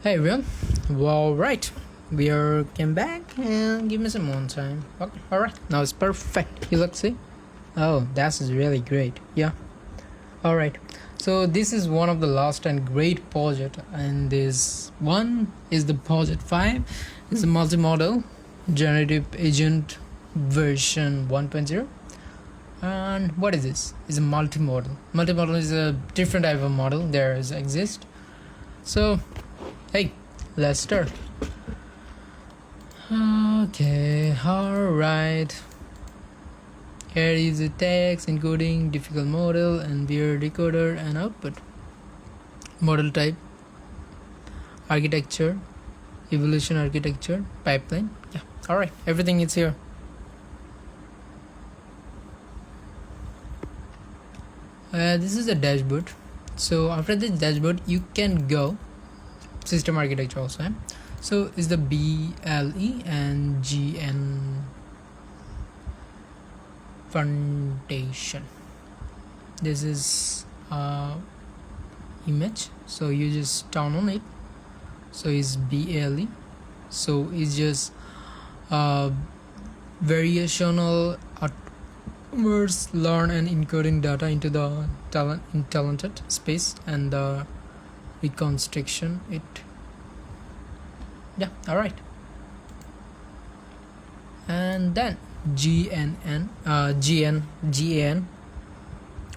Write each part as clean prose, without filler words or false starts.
Hey everyone, well right, we are came back and give me some more time. Okay, alright, now it's perfect. You look, see? Oh, that's really great. Yeah. Alright, so this is one of the last and great project, and this one is the project 5. It's a multi-modal generative agent version 1.0. And what is this? It's a multi-modal. Multi-modal is a different type of model there exist. So hey, let's start. Okay, alright. Here is the text encoding, difficult model, and their decoder and output. Model type, architecture, evolution architecture, pipeline. Yeah, alright, everything is here. This is the dashboard. So after this dashboard, you can go system architecture also. So is the BLE and GN foundation. This is image, so you just turn on it. So is BLE, so it's just variational words learn and encoding data into the talented space and the reconstruction it. Yeah, alright. And then GAN.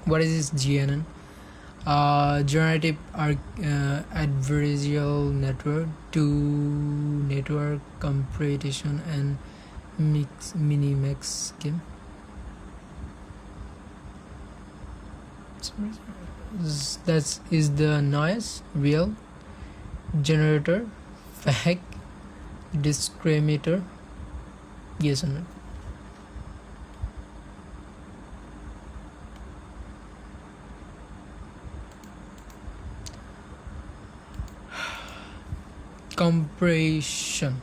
What is this GAN? Generative adversarial network to network computation and minimax scheme. That is the noise, real, generator, fake, discriminator, yes or no. Compression.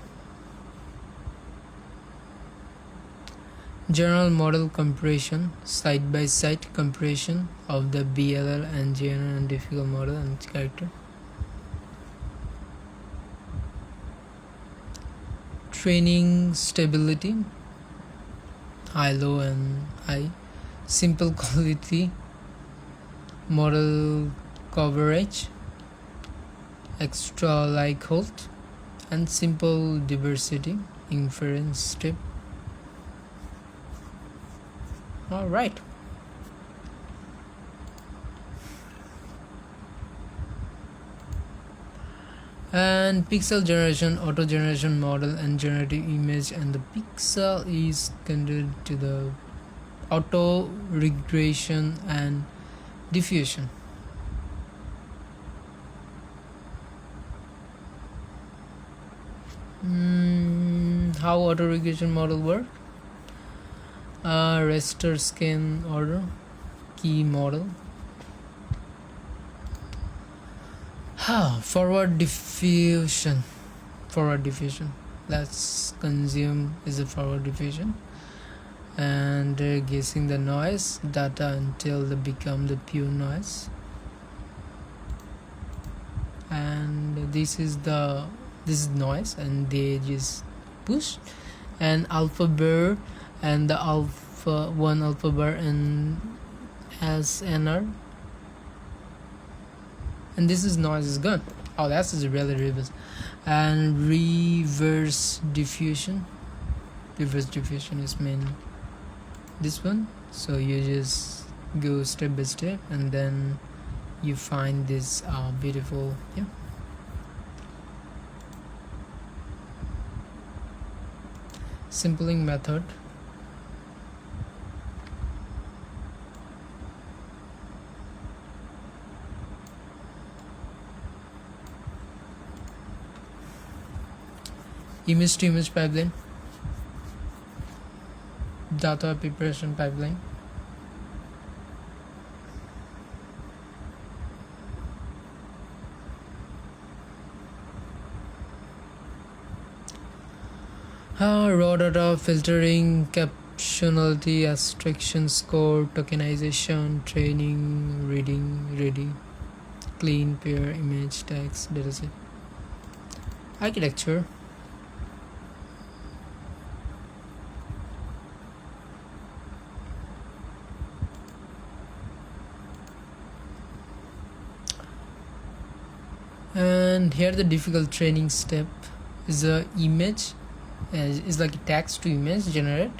General model compression, side-by-side compression of the BLL and GNN and difficult model and character. Training stability, high, low, and high. Simple quality, model coverage, extra likelihood, and simple diversity, inference step. All right. And pixel generation, auto generation model, and generative image, and the pixel is connected to the auto regression and diffusion. How auto regression model work? Raster scan order, key model. Forward diffusion. Let's consume is a forward diffusion, and guessing the noise data until they become the pure noise. And this is noise, and they just push, and alpha bar and the alpha bar and SNR, and this is noise is gone. Oh, that's really reverse. And reverse diffusion is main this one. So you just go step by step, and then you find this beautiful sampling method. Image to image pipeline, data preparation pipeline, raw data filtering, captionality, abstraction, score, tokenization, training, reading, ready, clean pair image text dataset. architecture. And here the difficult training step is a image, is like a text to image generate,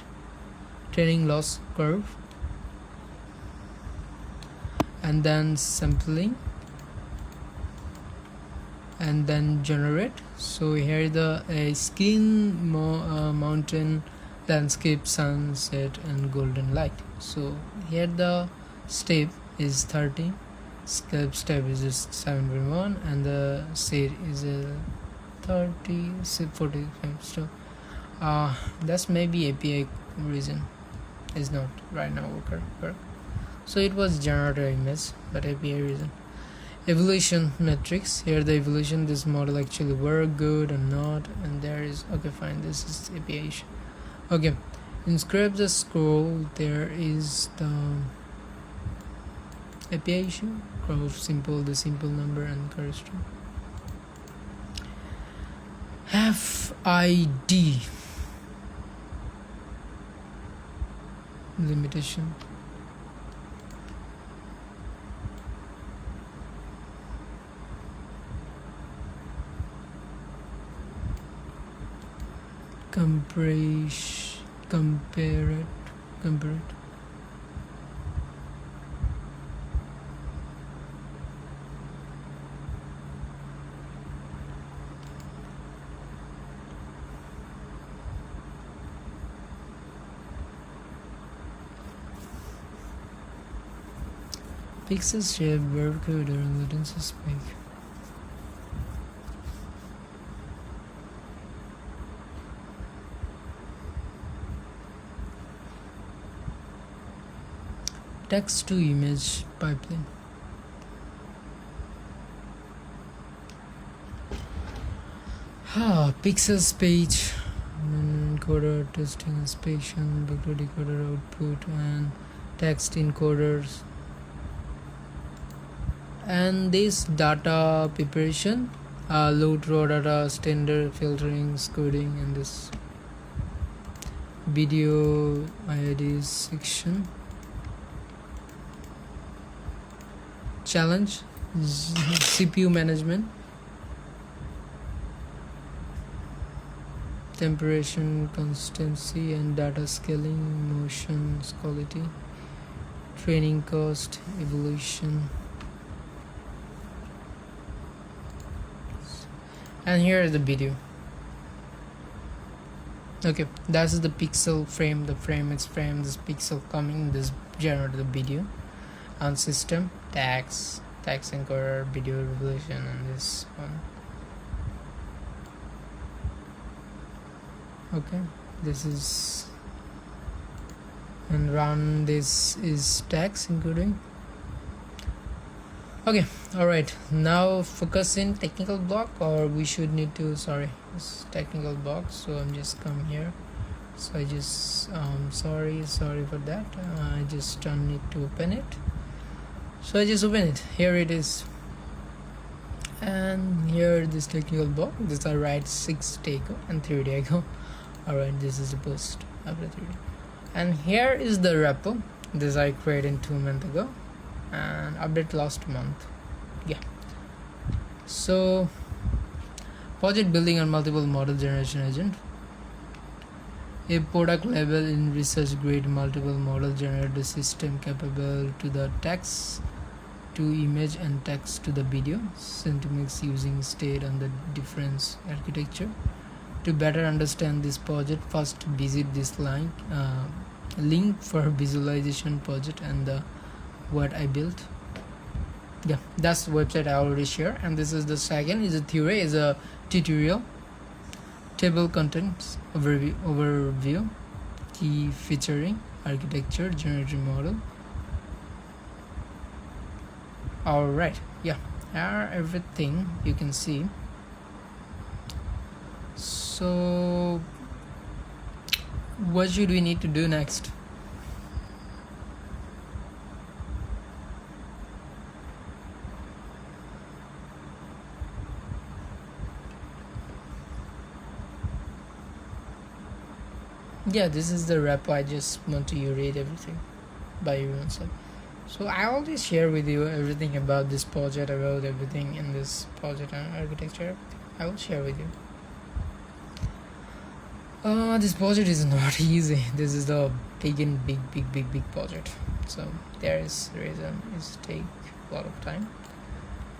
training loss curve, and then sampling, and then generate. So here the skin, mountain, landscape, sunset, and golden light. So here the step is 30, step is just 7.1, and the set is a 30, 45. So that's maybe API reason is not right now work. So it was generator image, but API reason. Evolution metrics. Here the evolution, this model actually work good or not, and there is okay fine, this is API issue. Okay, in scrap the scroll there is the API issue, crowd simple, the simple number and correspond. FID limitation. Compare it. Pixels shape barcode or latency spike. Text to image pipeline. Pixels page, encoder testing inspection, vector decoder output, and text encoders. And this data preparation, load raw data, standard filtering, coding, and this video IIDs section. Challenge, CPU management, temperature consistency and data scaling, motion quality, training cost, evolution. And here is the video. Okay, that is the pixel frame, the frame is frame, this pixel coming, this generate the video, and system, text encoder, video revolution, and this one. Okay, this is, and run, this is text encoding. Okay, alright, now focus in technical block, or we should need to, sorry, this technical block. So I'm just come here, so I just sorry for that, I just don't need to open it, so I just open it. Here it is, and here this technical block, this are write 6 take and 3D ago. Alright, this is the post after 3D, and here is the repo, this I created 2 months ago and update last month. Yeah, so project building on multiple model generation agent, a product level in research grade multiple model generated system capable to the text to image and text to the video syntax using state and the difference architecture. To better understand this project, first visit this link for visualization project and the what I built. Yeah, that's the website I already shared. And this is the second is a theory, is a tutorial, table contents overview, key featuring, architecture, generative model. Alright, yeah, everything you can see. So what should we need to do next? yeah, this is the repo. I just want to you read everything by your own self. So I always share with you everything about this project, about everything in this project and architecture. I will share with you. This project is not easy. This is the big project. So there is reason it's take a lot of time.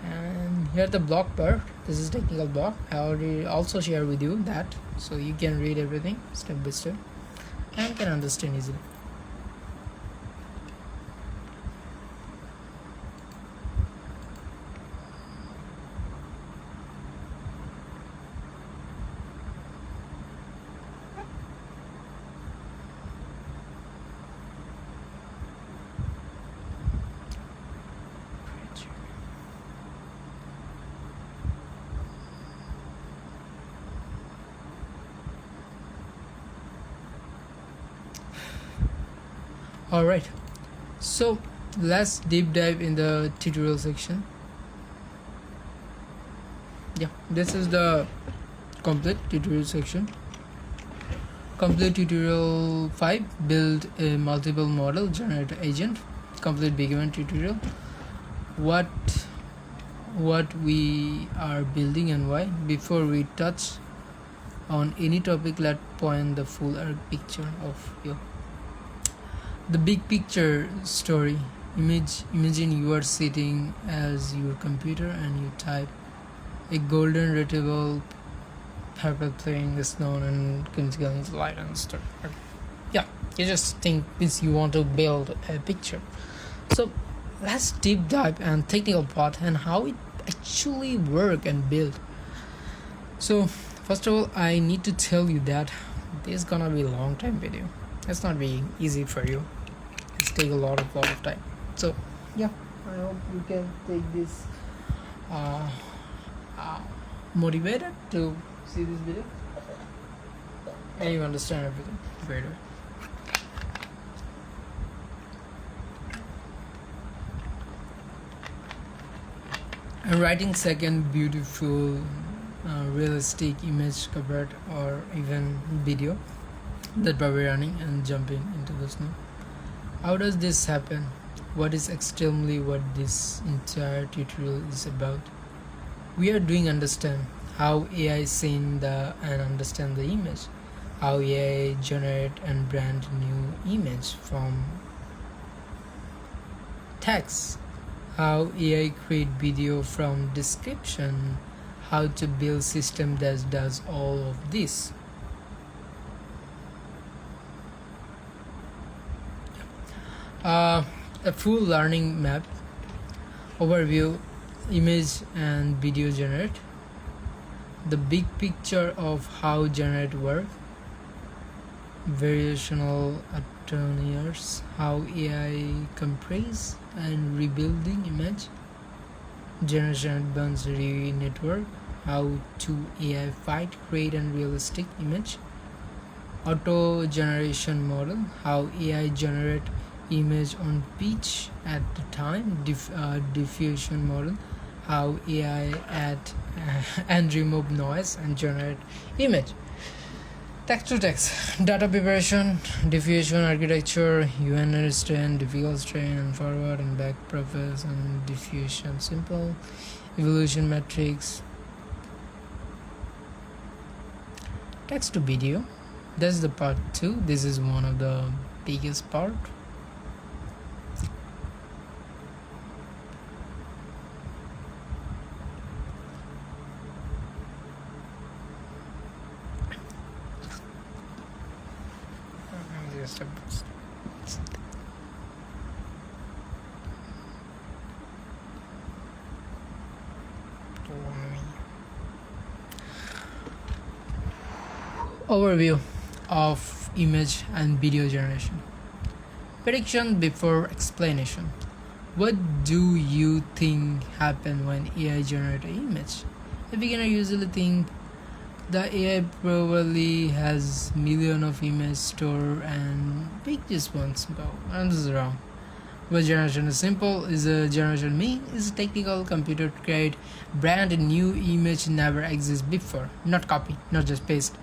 And here the block part. This is technical block. I already also share with you that, so you can read everything step by step and can understand easily. Alright, so let's deep dive in the tutorial section. Yeah, this is the complete tutorial section. Complete tutorial 5, build a multiple model generator agent. Complete beginner tutorial. What we are building and why. Before we touch on any topic, let's point the full arc picture of you. The big picture story. Imagine you are sitting as your computer and you type a golden retrieval purple playing the snow and continuing light and stuff. Yeah, you just think this you want to build a picture. So let's deep dive and technical part and how it actually work and build. So first of all, I need to tell you that this is gonna be a long time video. It's not be easy for you. It's take a lot of time. So yeah, I hope you can take this motivated to see this video and you understand everything better. I'm writing second beautiful realistic image covered or even video that we're running and jumping into the snow. How does this happen? What is extremely what this entire tutorial is about? We are doing understand how AI send and understand the image, how AI generate and brand new image from text, how AI create video from description, how to build system that does all of this. A full learning map, overview, image and video generate, the big picture of how generate work, variational attorneys, how AI compress and rebuilding image, generation advanced network, how to AI fight create and realistic image, auto generation model, how AI generate image on pitch at the time, diffusion model, how AI add and remove noise and generate image, text to text, data preparation, diffusion architecture, UN strain, difficult strain and forward and back process and diffusion simple, evolution matrix, text to video. That's the part 2. This is one of the biggest part. Overview of image and video generation. Prediction before explanation. What do you think happen when AI generate an image? A beginner usually think the AI probably has million of images stored and pick just one simple. And this is wrong. What generation is simple is a generation mean is a technical computer create brand new image never exists before. Not copy, not just paste.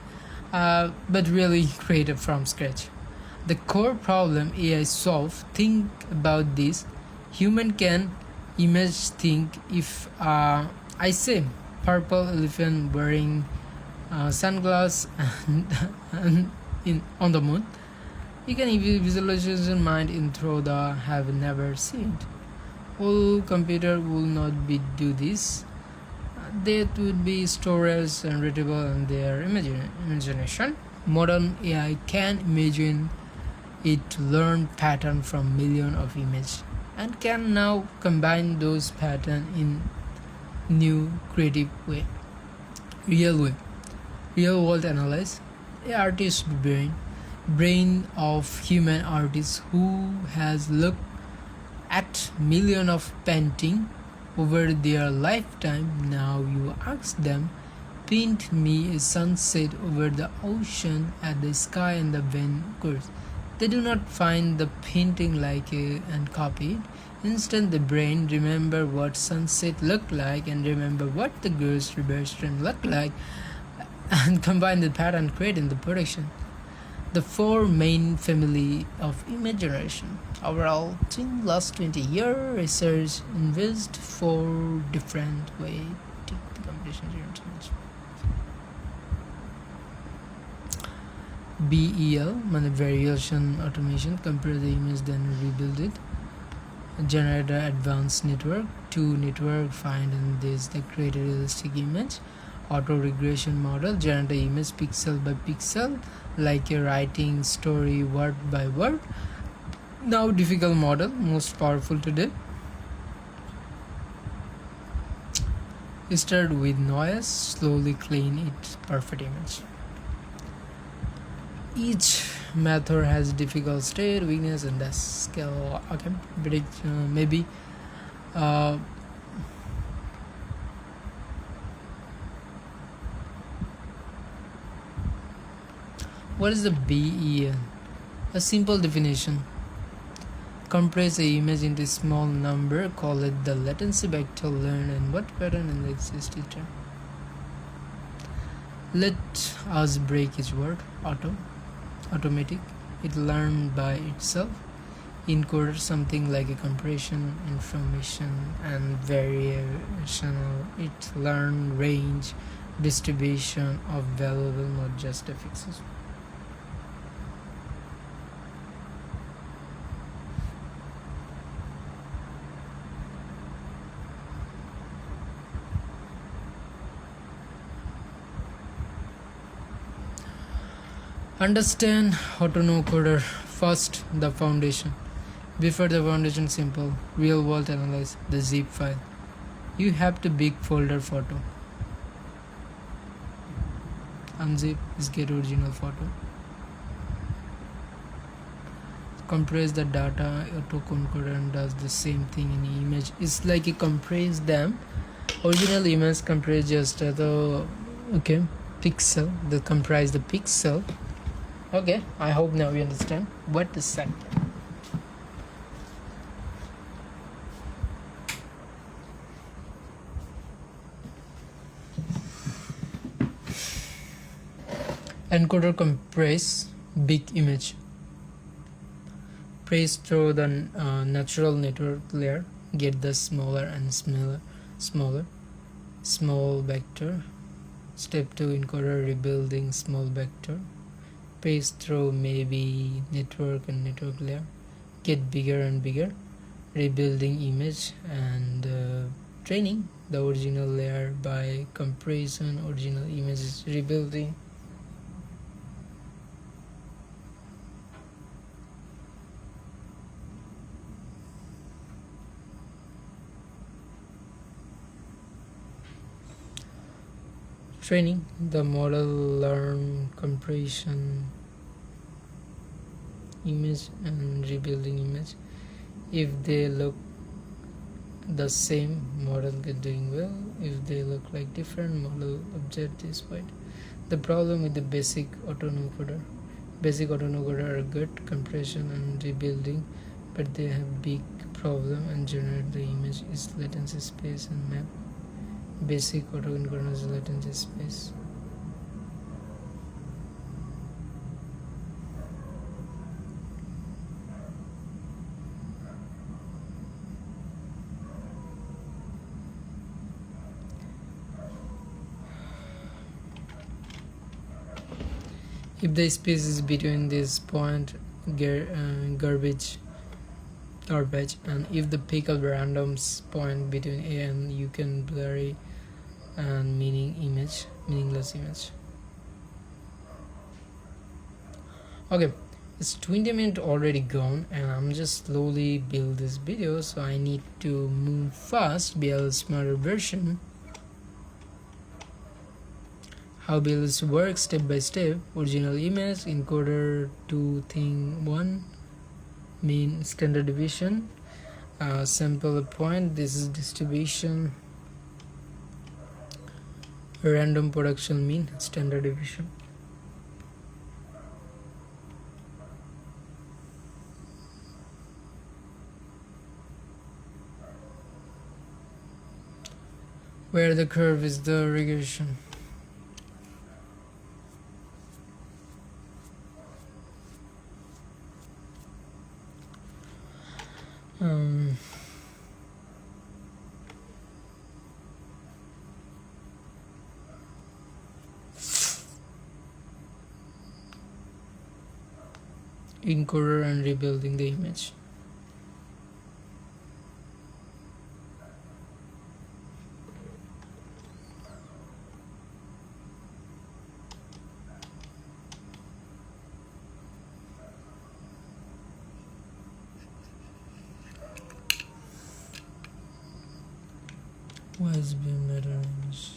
but really created from scratch. The core problem AI solve, think about this. Human can image think. If I say purple elephant wearing sunglasses on the moon, you can visualize in mind in through the have never seen it. All computer will not be do this. That would be storage and readable in their imagination. Modern AI can imagine it learn pattern from millions of images and can now combine those patterns in new creative way. Real world analyze. A artist brain of human artist who has looked at millions of painting over their lifetime. Now you ask them, paint me a sunset over the ocean at the sky and the wind curves. They do not find the painting and copy it. Instead, the brain remember what sunset looked like and remember what the girl's reversion looked like and combine the pattern creating the production. The four main family of image generation. Overall, in last 20 years, research invest four different ways to the competition image. BEL, variation automation, compare the image then rebuild it. Generate an advanced network. 2 network find and this the create a realistic image. Auto regression model, generate the image pixel by pixel, like a writing story word by word. Now difficult model, most powerful today. Start with noise, slowly clean it perfect image. Each method has difficult state, weakness, and the scale. Okay, but maybe what is the BEL? A simple definition. Compress the image into small number, call it the latency vector, learn and what pattern in the existing term. Let us break each word. Automatic. It learned by itself. Encoder, something like a compression, information and variational. It learn range, distribution of valuable, not just affixes. Understand autoencoder. First, the foundation. Before the foundation, simple. Real world analyze the zip file. You have to big folder photo. Unzip is get original photo. Compress the data. Autoencoder does the same thing in the image. It's like you compress them. Original image compress just the pixel. They comprise the pixel. Okay, I hope now you understand what is set. Encoder compress big image. Press through the natural network layer, get the smaller and smaller small vector. Step 2, encoder rebuilding small vector. Pace through maybe network and network layer, get bigger and bigger, rebuilding image and training the original layer by compression. Original image is rebuilding. Training the model learn compression image and rebuilding image. If they look the same, model get doing well. If they look like different, model object is white. The problem with the basic autoencoder are good compression and rebuilding, but they have big problem and generate the image is latency space and map. Basic autoencoder is latency space. if the space is between this point garbage, and if the pickle randoms point between A and you can blurry and meaningless image. Okay, it's 20 minutes already gone and I'm just slowly build this video, so I need to move fast, build a smarter version. How builds work step by step. Original image, encoder to thing 1, mean standard deviation, sample point, this is distribution, random production mean, standard deviation. Where the curve is the regression. Encoder and rebuilding the image. Why is being better image?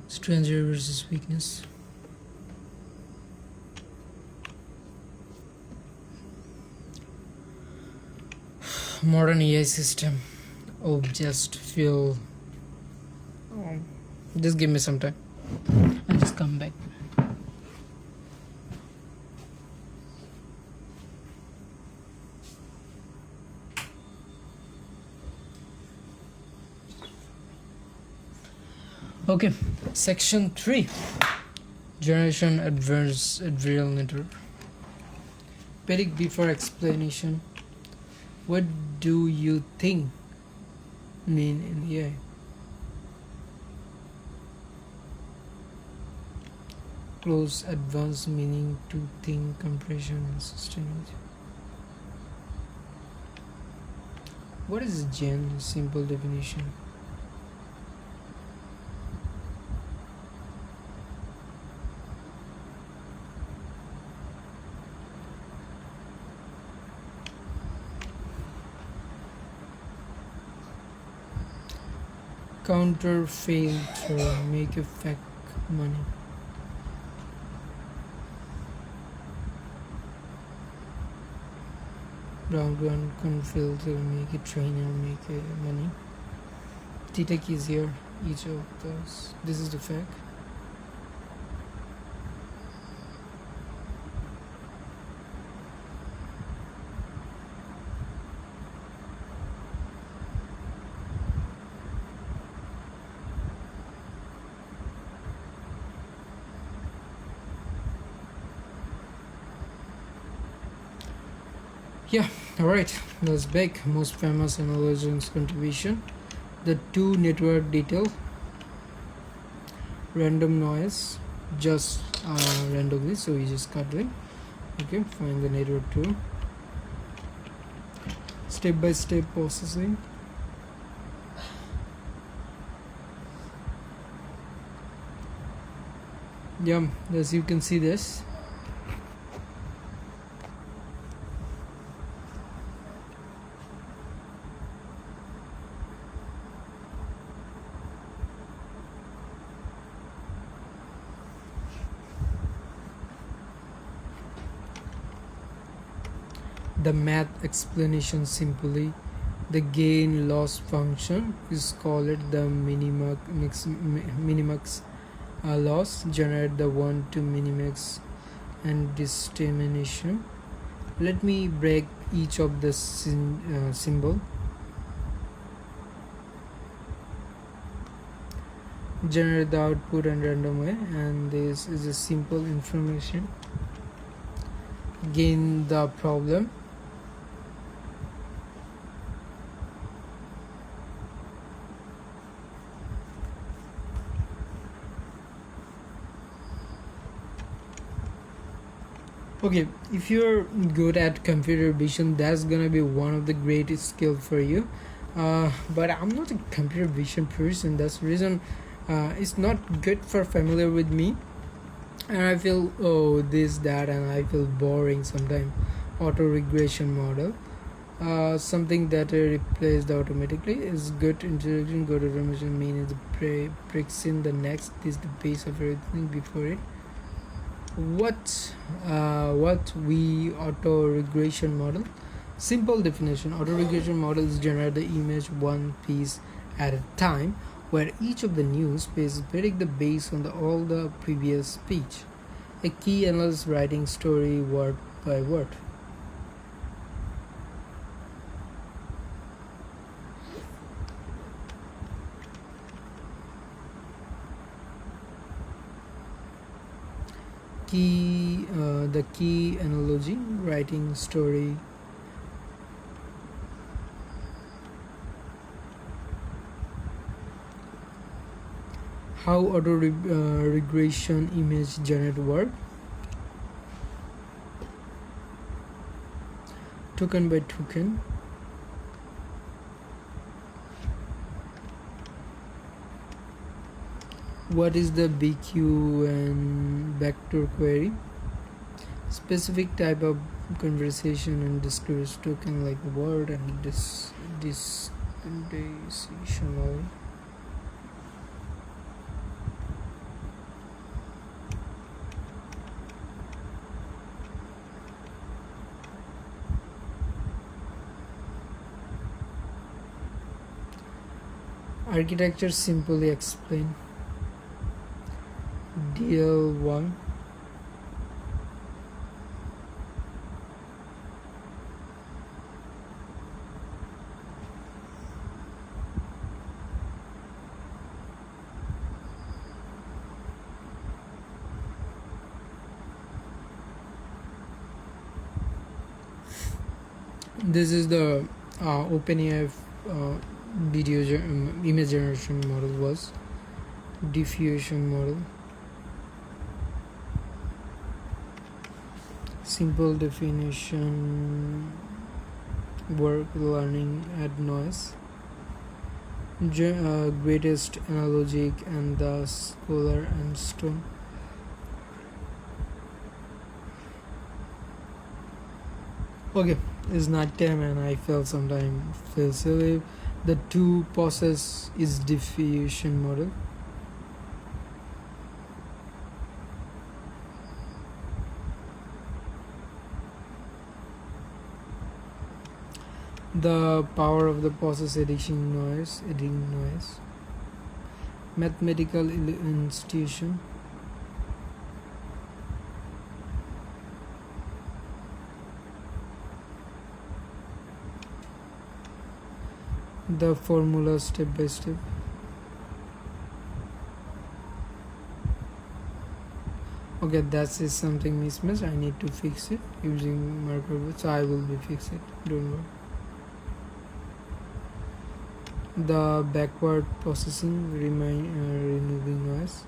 Stranger versus weakness. Modern AI system. Oh, just feel. Just give me some time. I'll just come back. Okay, section 3, generation adversarial network. Predict before explanation. What do you think mean in AI? Close advanced meaning to think compression and sustainability. What is gen? Simple definition. Counter failed to make a fake money. Round one can fail to make a trainer make a money. Theta keys here, each of those. This is the fact. Yeah, alright, that's back. Most famous analogies contribution. The two network detail, random noise, just randomly, so we just cut it. Okay, find the network 2. Step by step processing. Yeah, as you can see this. The math explanation simply, the gain loss function is called the minimax loss, generate the 1 to minimax and discrimination. Let me break each of the symbol. Generate the output in random way, and this is a simple information. gain the problem. Okay, if you're good at computer vision, that's gonna be one of the greatest skill for you. But I'm not a computer vision person. That's the reason it's not good for familiar with me, and I feel this that, and I feel boring sometimes. Auto regression model, something that replaced automatically is good introduction. Good automation means breaks in the next is the base of everything before it. What we auto regression model? Simple definition: auto regression models generate the image one piece at a time, where each of the new spaces predict the base on all the previous speech. A key analyst writing story word by word. The key analogy writing story. How auto regression image generate work. Token by token. What is the BQ and vector query? Specific type of conversation and discourse token like word and decisional. Architecture simply explain. DL1. This is the OpenAI image generation model was diffusion model. Simple definition: work, learning, add noise. Greatest analogic and the scholar and stone. Okay, it's not time and I sometimes feel silly. The two process is diffusion model. The power of the process editing noise. Mathematical institution. The formula step by step. Okay, that is something mismatch. I need to fix it using marker, so I will be fix it. Don't worry. The backward processing, removing noise.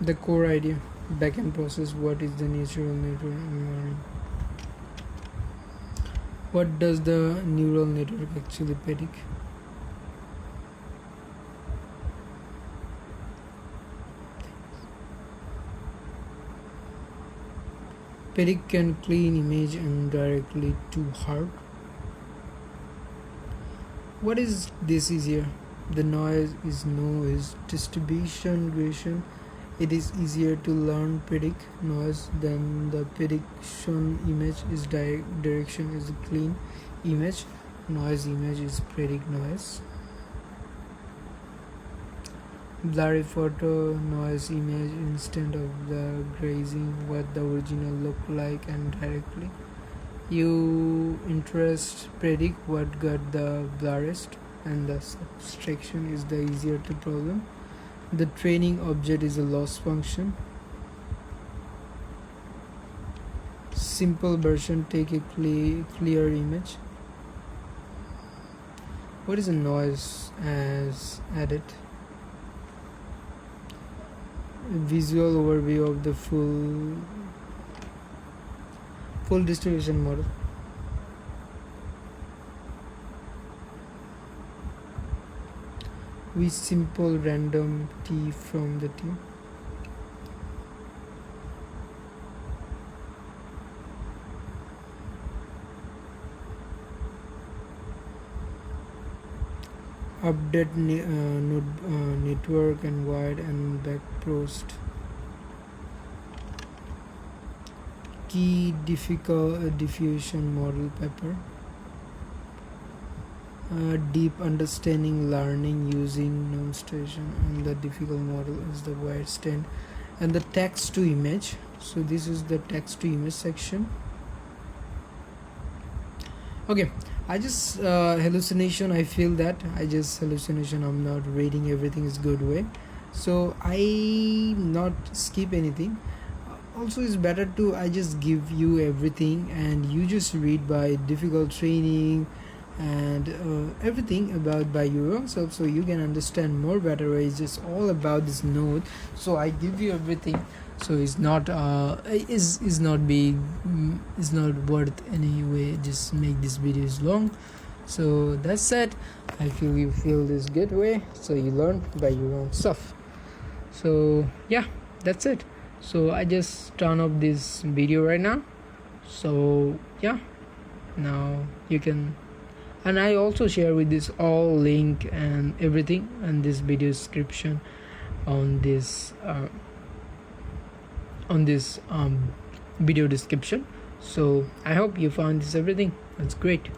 The core idea, backend process. What is the natural network environment? What does the neural network actually predict? Predict can clean image and directly to heart. What is this easier? The noise is distribution gradation. It is easier to learn predict noise than the prediction image is direction is clean image. Noise image is predict noise. Blurry photo noise image instead of the grazing what the original look like and directly. You interest predict what got the blurriest, and the subtraction is the easier to problem. The training object is a loss function. Simple version take a clear image. What is a noise as added? Visual overview of the full distribution model. We simple random t from the t. Update network and wide and back post. Key diffusion model paper. Deep understanding learning using non-station, and the difficult model is the wide stand, and the text to image. So this is the text to image section. Okay, I just hallucination. I feel that I just hallucination. I'm not reading everything is good way, so I not skip anything. Also, it's better to I just give you everything, and you just read by difficult training and everything about by your own self, so you can understand more better. It's just all about this node, so I give you everything. So it's not is not worth anyway. Just make these videos long. So that's it. I feel you feel this good way, so you learn by your own self. So yeah, that's it. So I just turn off this video right now. So yeah, now you can, and I also share with this all link and everything and this video description on this video description. So I hope you found this everything. That's great.